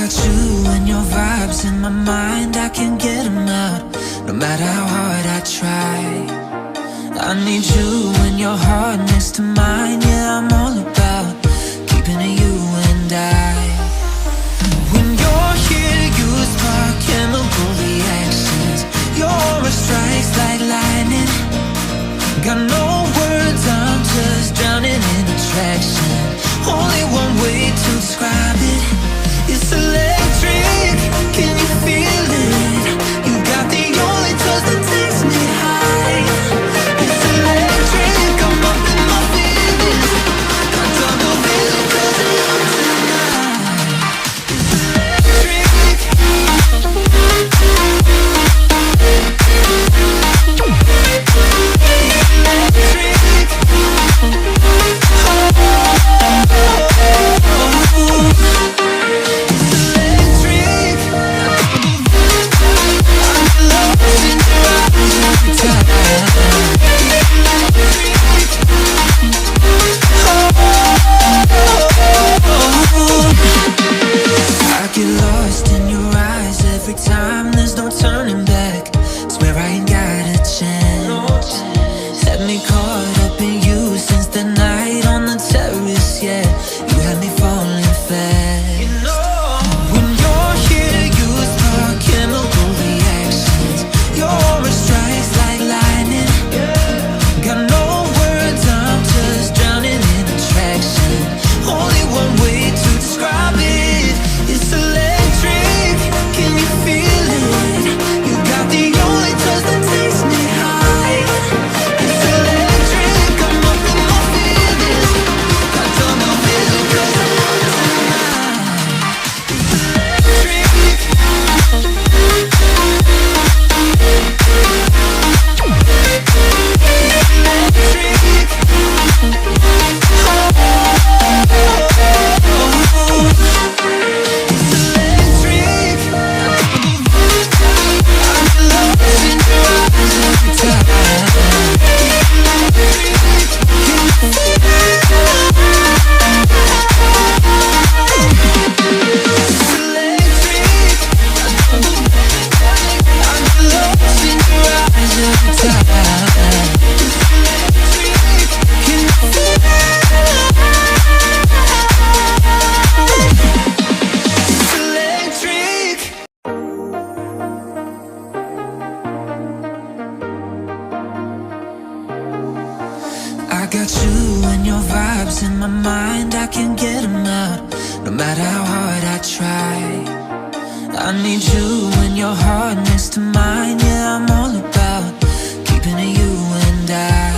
got you and your vibes in my mind, I can't get them out, no matter how hard I try. I need you and your heart next to mine, yeah, I'm all about keeping it you and I. When you're here, you spark chemical reactions, your aura strikes like lightning. Got no words, I'm just drowning in attraction. Only one way to describe it, it's electric. Can you feel it? You got the only touch that takes me high. It's electric, I'm up in my feelings. I double vision 'cause I'm young tonight. It's electric. I get lost in your eyes every time, there's no turning back. Swear I ain't got a chance. Had me caught up in you since the night on the terrace, yeah. You had me falling fast. When you're here, you spark chemical reactions, your aura strikes like lightning. Got no words, I'm just drowning in attraction. Only one way to describe it, it's electric. Can you feel it? You got the only touch that takes me high. It's electric, I'm up in my feelings. Got tunnel vision 'cause I'm young tonight. It's electric. I got you and your vibes in my mind, I can't get them out, no matter how hard I try. I need you and your heart next to mine, yeah, I'm all about keeping it you and I.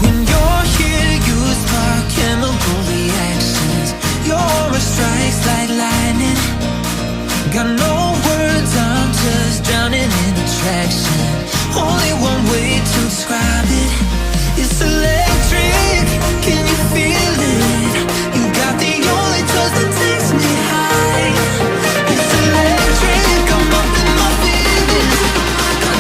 When you're here, you spark chemical reactions, your aura strikes like lightning. Got no words, I'm just drowning in attraction. Only one way to describe it, it's electric. Can you feel it? You got the only touch that takes me high. It's electric, I'm up in my feelings. Got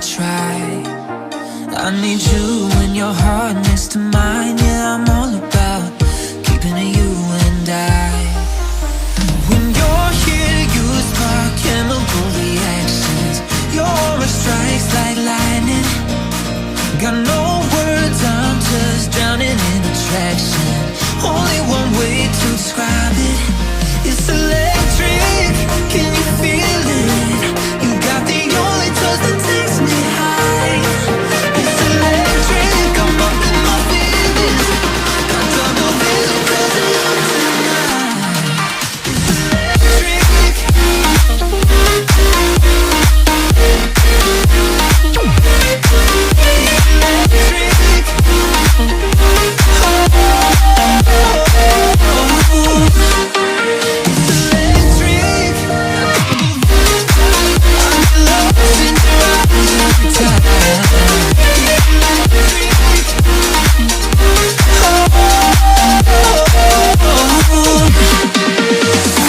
try. I need you and your heart next to mine. Yeah, I'm all about keeping it you and I. When you're here, you spark chemical reactions. Your aura strikes like lightning. Got no words, I'm just drowning in attraction. Only one way to describe it. It's electric, can you feel it? You got the only touch that takes me high. It's electric, I'm up in my feelings. Got double vision 'cause of you tonight. It's electric.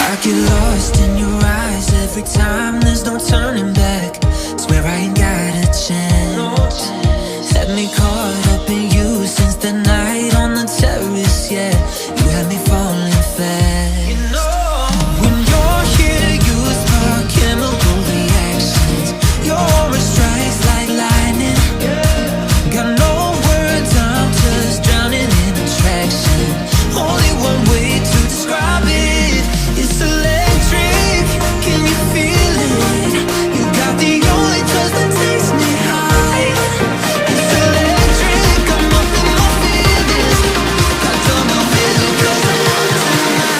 I get lost in your eyes every time, there's no turning back. Swear I ain't got a chance. Had me caught up in you since the night on the terrace, yeah. You had me falling fast. When you're here, you spark chemical reactions. Your aura strikes like lightning. Got no words, I'm just drowning in attraction. Only one way to describe it. It's electric, can you feel it? You got the only touch that takes me high. It's electric, I'm up in my feelings. Got double vision 'cause of you tonight.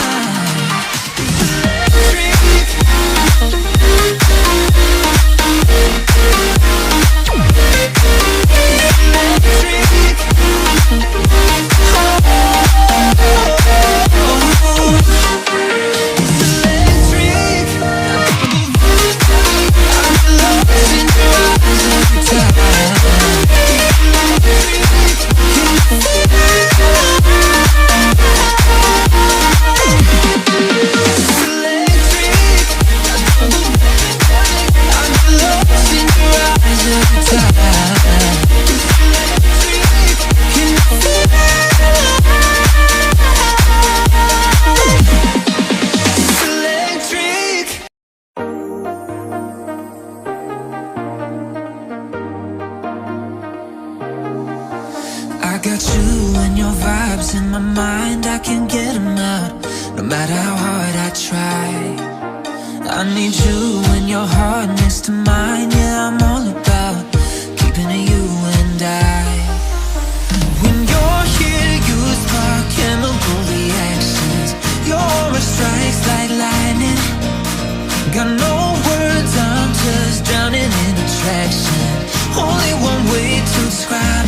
It's electric. I got you and your vibes in my mind, I can't get them out, no matter how hard I try. I need you and your heart next to mine, yeah, I'm all about keeping it you and I. When you're here, you spark chemical reactions. Your aura strikes like lightning. Got no words, I'm just drowning in attraction. Only one way to describe